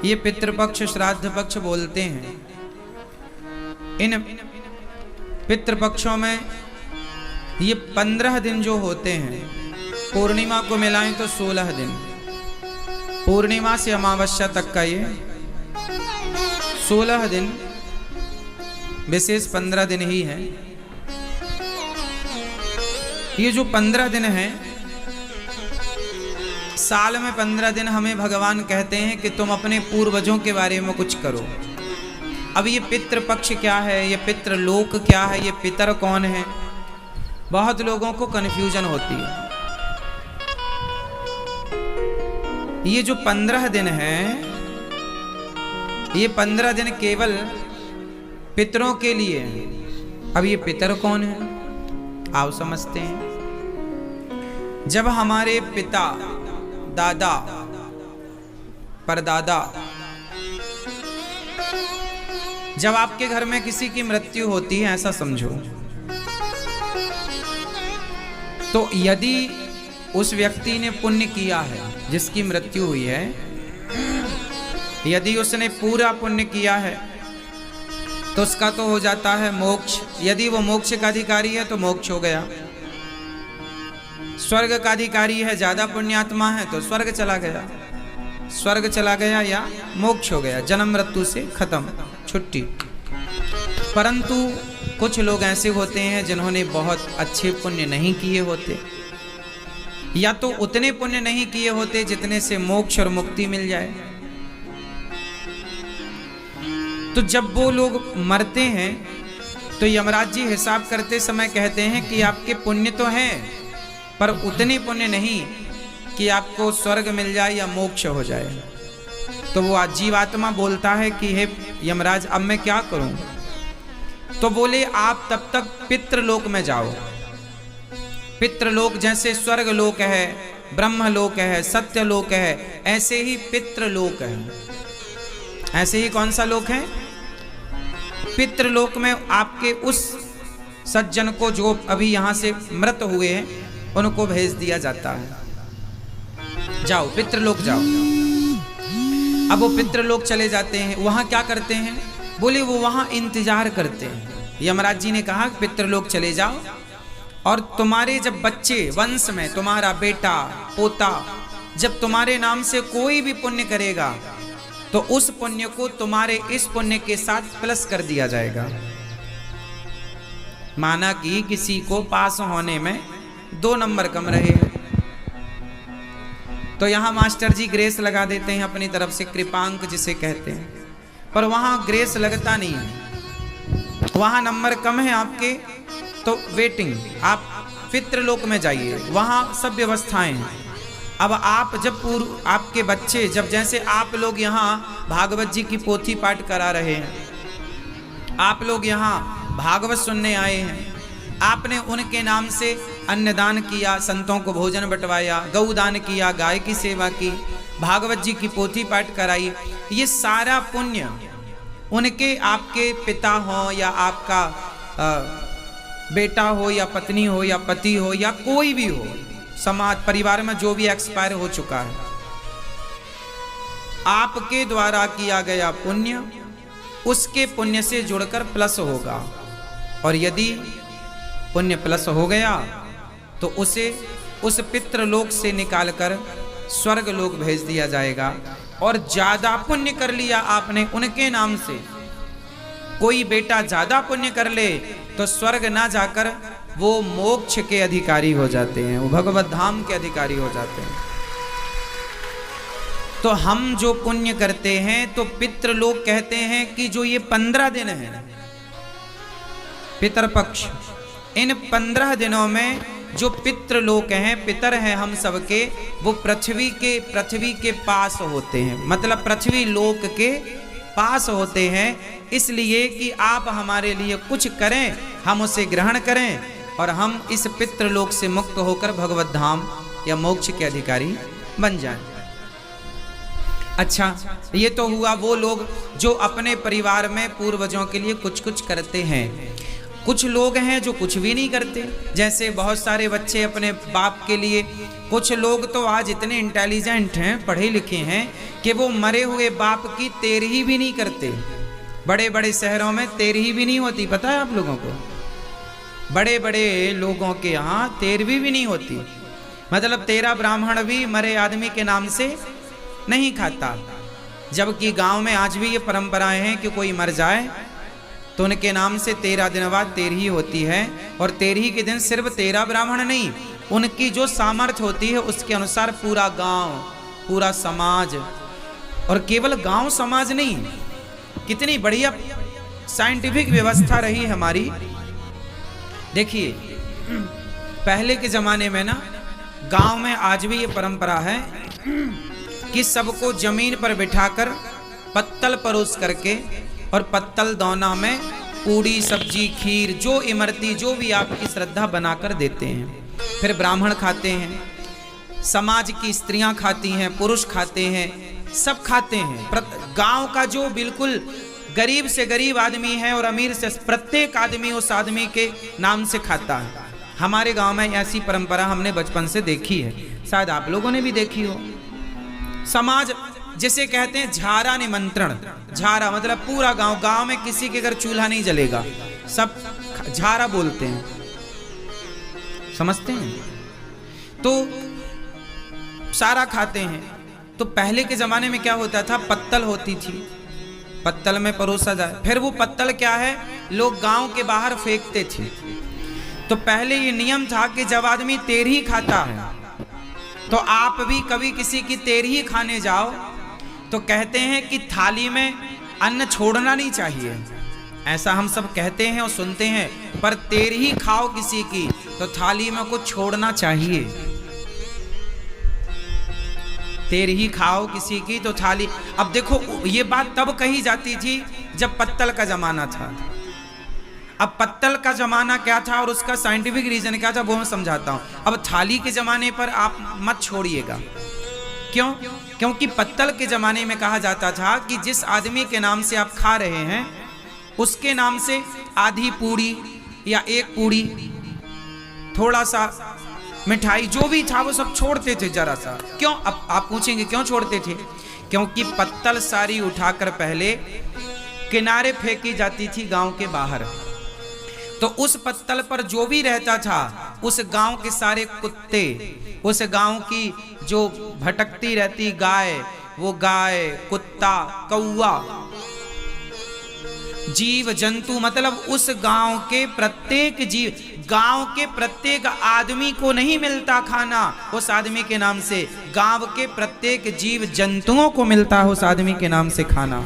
ये पितृपक्ष श्राद्ध पक्ष बोलते हैं। इन पितृपक्षों में ये 15 दिन जो होते हैं, पूर्णिमा को मिलाएं तो 16 दिन, पूर्णिमा से अमावस्या तक का ये 16 दिन, विशेष 15 दिन ही है। ये जो 15 दिन हैं, साल में 15 दिन हमें भगवान कहते हैं कि तुम अपने पूर्वजों के बारे में कुछ करो। अब ये पितृपक्ष क्या है, ये पितृलोक क्या है, ये पितर कौन है, बहुत लोगों को कन्फ्यूजन होती है। ये जो 15 दिन हैं, ये 15 दिन केवल पितरों के लिए हैं। अब ये पितर कौन है, आओ समझते हैं। जब हमारे पिता, दादा, परदादा, जब आपके घर में किसी की मृत्यु होती है, ऐसा समझो, तो यदि उस व्यक्ति ने पुण्य किया है, जिसकी मृत्यु हुई है, यदि उसने पूरा पुण्य किया है तो उसका तो हो जाता है मोक्ष। यदि वो मोक्ष का अधिकारी है तो मोक्ष हो गया। स्वर्ग का अधिकारी है, ज्यादा पुण्यात्मा है तो स्वर्ग चला गया, स्वर्ग चला गया या मोक्ष हो गया, जन्म मृत्यु से खत्म, छुट्टी। परंतु कुछ लोग ऐसे होते हैं जिन्होंने बहुत अच्छे पुण्य नहीं किए होते, या तो उतने पुण्य नहीं किए होते जितने से मोक्ष और मुक्ति मिल जाए। तो जब वो लोग मरते हैं तो यमराज जी हिसाब करते समय कहते हैं कि आपके पुण्य तो हैं, पर उतने पुण्य नहीं कि आपको स्वर्ग मिल जाए या मोक्ष हो जाए। तो वो जीवात्मा बोलता है कि हे यमराज, अब मैं क्या करूं? तो बोले आप तब तक पितृलोक में जाओ। पितृलोक जैसे स्वर्ग लोक है, ब्रह्मलोक है, सत्यलोक है, ऐसे ही पितृलोक है। ऐसे ही कौन सा लोक है? पितृलोक में आपके उस सज्जन को जो अभी यहां से मृत हुए हैं, उनको भेज दिया जाता है, जाओ पितृलोक जाओ। अब वो पितृलोक चले जाते हैं, वहां क्या करते हैं? बोले वो वहां इंतजार करते हैं। यमराज जी ने कहा पितृलोक चले जाओ, और तुम्हारे जब बच्चे वंश में, तुम्हारा बेटा पोता जब तुम्हारे नाम से कोई भी पुण्य करेगा तो उस पुण्य को तुम्हारे इस पुण्य के साथ प्लस कर दिया जाएगा। माना कि किसी को पास होने में 2 नंबर कम रहे, तो यहां मास्टर जी ग्रेस लगा देते हैं अपनी तरफ से, कृपांक जिसे कहते हैं, पर वहां ग्रेस लगता नहीं है, वहां नंबर कम है आपके, तो वेटिंग, आप पितृलोक में जाइए, वहां सब व्यवस्थाएं हैं। अब आप जब आपके बच्चे, जब जैसे आप लोग यहाँ भागवत जी की पोथी पाठ करा रहे हैं, आप लोग यहाँ भागवत सुनने आए हैं, आपने उनके नाम से अन्नदान किया, संतों को भोजन बंटवाया, गौदान किया, गाय की सेवा की, भागवत जी की पोथी पाठ कराई, ये सारा पुण्य उनके, आपके पिता हो या आपका बेटा हो या पत्नी हो या पति हो या कोई भी हो, समाज परिवार में जो भी एक्सपायर हो चुका है, आपके द्वारा किया गया पुण्य उसके पुण्य से जुड़कर प्लस होगा। और यदि पुण्य प्लस हो गया तो उसे उस पितृलोक से निकालकर स्वर्ग लोक भेज दिया जाएगा। और ज्यादा पुण्य कर लिया आपने उनके नाम से, कोई बेटा ज्यादा पुण्य कर ले तो स्वर्ग ना जाकर वो मोक्ष के अधिकारी हो जाते हैं, वो भगवत धाम के अधिकारी हो जाते हैं। तो हम जो पुण्य करते हैं, तो पितृलोक कहते हैं कि जो ये 15 दिन है पितरपक्ष, इन 15 दिनों में जो पितृलोक हैं, पितर हैं हम सबके, वो पृथ्वी के पास होते हैं, मतलब पृथ्वी लोक के पास होते हैं, इसलिए कि आप हमारे लिए कुछ करें, हम उसे ग्रहण करें और हम इस पितृलोक से मुक्त होकर भगवत धाम या मोक्ष के अधिकारी बन जाएं। अच्छा, ये तो हुआ वो लोग जो अपने परिवार में पूर्वजों के लिए कुछ कुछ करते हैं। कुछ लोग हैं जो कुछ भी नहीं करते, जैसे बहुत सारे बच्चे अपने बाप के लिए, कुछ लोग तो आज इतने इंटेलिजेंट हैं, पढ़े लिखे हैं कि वो मरे हुए बाप की तेरही भी नहीं करते। बड़े बड़े शहरों में तेरही भी नहीं होती, पता है आप लोगों को? बड़े बड़े लोगों के यहाँ तेरहवीं भी नहीं होती, मतलब 13 ब्राह्मण भी मरे आदमी के नाम से नहीं खाता। जबकि गांव में आज भी ये परंपराएं हैं कि कोई मर जाए तो उनके नाम से 13 दिन बाद तेरही होती है, और तेरही के दिन सिर्फ 13 ब्राह्मण नहीं, उनकी जो सामर्थ्य होती है उसके अनुसार पूरा गांव, पूरा समाज, और केवल गांव समाज नहीं, कितनी बढ़िया साइंटिफिक व्यवस्था रही हमारी। देखिए पहले के जमाने में ना गांव में आज भी ये परंपरा है कि सबको जमीन पर बिठाकर पत्तल परोस करके और पत्तल दौना में पूड़ी सब्जी खीर जो इमरती जो भी आपकी श्रद्धा बनाकर देते हैं। फिर ब्राह्मण खाते हैं, समाज की स्त्रियां खाती हैं, पुरुष खाते हैं, सब खाते हैं। गांव का जो बिल्कुल गरीब से गरीब आदमी है और अमीर से प्रत्येक आदमी उस आदमी के नाम से खाता है। हमारे गांव में ऐसी परंपरा हमने बचपन से देखी है, शायद आप लोगों ने भी देखी हो। समाज जिसे कहते हैं झारा निमंत्रण, झारा मतलब पूरा गांव, गांव में किसी के घर चूल्हा नहीं जलेगा, सब झारा बोलते हैं, समझते हैं? तो सारा खाते हैं। तो पहले के जमाने में क्या होता था, पत्तल होती थी, पत्तल में परोसा जाए, फिर वो पत्तल क्या है लोग गांव के बाहर फेंकते थे। तो पहले ये नियम था कि जब आदमी तेरही खाता है तो आप भी कभी किसी की तेरही खाने जाओ तो कहते हैं कि थाली में अन्न छोड़ना नहीं चाहिए, ऐसा हम सब कहते हैं और सुनते हैं, पर तेरही खाओ किसी की तो थाली में कुछ छोड़ना चाहिए। तेरही खाओ किसी की तो थाली, अब देखो ये बात तब कही जाती थी जब पत्तल का जमाना था। अब पत्तल का जमाना क्या था और उसका साइंटिफिक रीजन क्या था वो मैं समझाता हूं। अब थाली के जमाने पर आप मत छोड़िएगा, क्यों? क्योंकि पत्तल के जमाने में कहा जाता था कि जिस आदमी के नाम से आप खा रहे हैं उसके नाम से आधी पूड़ी या एक पूड़ी, थोड़ा सा मिठाई जो भी था वो सब छोड़ते थे जरा सा। क्यों? अब आप पूछेंगे क्यों छोड़ते थे? क्योंकि पत्तल सारी उठाकर पहले किनारे फेंकी जाती थी गांव के बाहर, तो उस पत्तल पर जो भी रहता था उस गांव के सारे कुत्ते, उस गांव की जो भटकती रहती गाय, वो गाय, कुत्ता, कौवा, जीव जंतु, मतलब उस गांव के प्रत्येक जीव, गांव के प्रत्येक आदमी को नहीं मिलता खाना उस आदमी के नाम से, गांव के प्रत्येक जीव जंतुओं को मिलता है उस आदमी के नाम से खाना।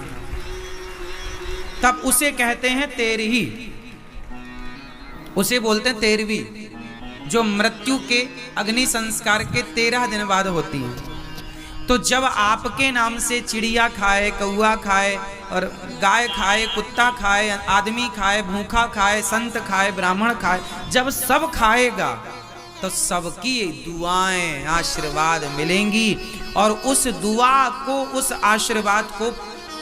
तब उसे कहते हैं तेरही, उसे बोलते हैं तेरहवीं, जो मृत्यु के अग्नि संस्कार के 13 दिन बाद होती है। तो जब आपके नाम से चिड़िया खाए, कौआ खाए और गाय खाए, कुत्ता खाए, आदमी खाए, भूखा खाए, संत खाए, ब्राह्मण खाए, जब सब खाएगा तो सबकी दुआएं आशीर्वाद मिलेंगी, और उस दुआ को, उस आशीर्वाद को,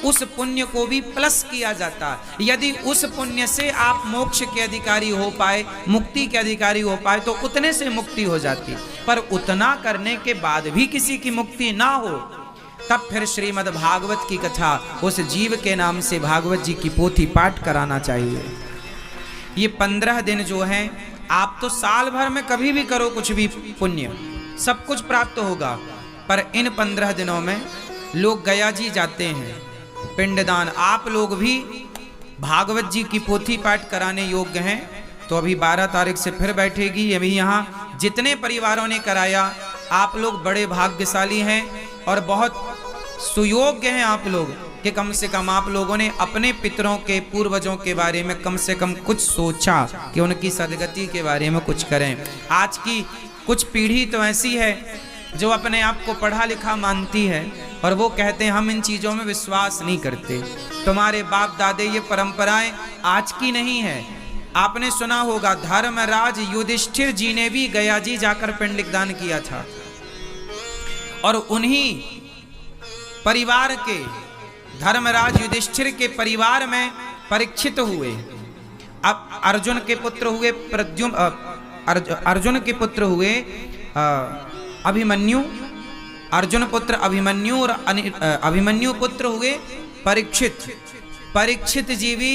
उस पुण्य को भी प्लस किया जाता है। यदि उस पुण्य से आप मोक्ष के अधिकारी हो पाए, मुक्ति के अधिकारी हो पाए, तो उतने से मुक्ति हो जाती। पर उतना करने के बाद भी किसी की मुक्ति ना हो, तब फिर श्रीमद् भागवत की कथा उस जीव के नाम से भागवत जी की पोथी पाठ कराना चाहिए। ये 15 दिन जो हैं, आप तो साल भर में कभी भी करो कुछ भी पुण्य, सब कुछ प्राप्त होगा, पर इन 15 दिनों में लोग गया जी जाते हैं, पिंडदान। आप लोग भी भागवत जी की पोथी पाठ कराने योग्य हैं तो अभी 12 तारीख से फिर बैठेगी। अभी यहाँ जितने परिवारों ने कराया, आप लोग बड़े भाग्यशाली हैं और बहुत सुयोग्य हैं आप लोग कि कम से कम आप लोगों ने अपने पितरों के, पूर्वजों के बारे में कम से कम कुछ सोचा कि उनकी सदगति के बारे में कुछ करें। आज की कुछ पीढ़ी तो ऐसी है जो अपने आप को पढ़ा लिखा मानती है और वो कहते हैं हम इन चीज़ों में विश्वास नहीं करते। तुम्हारे बाप दादे ये परंपराएं आज की नहीं है। आपने सुना होगा धर्मराज युधिष्ठिर जी ने भी गया जी जाकर पिंडदान किया था, और उन्हीं परिवार के, धर्मराज युधिष्ठिर के परिवार में परीक्षित हुए, अब अर्जुन के पुत्र हुए अर्जुन के पुत्र हुए अभिमन्यु, अर्जुन पुत्र अभिमन्यु और अभिमन्यु पुत्र हुए परीक्षित। परीक्षित जी भी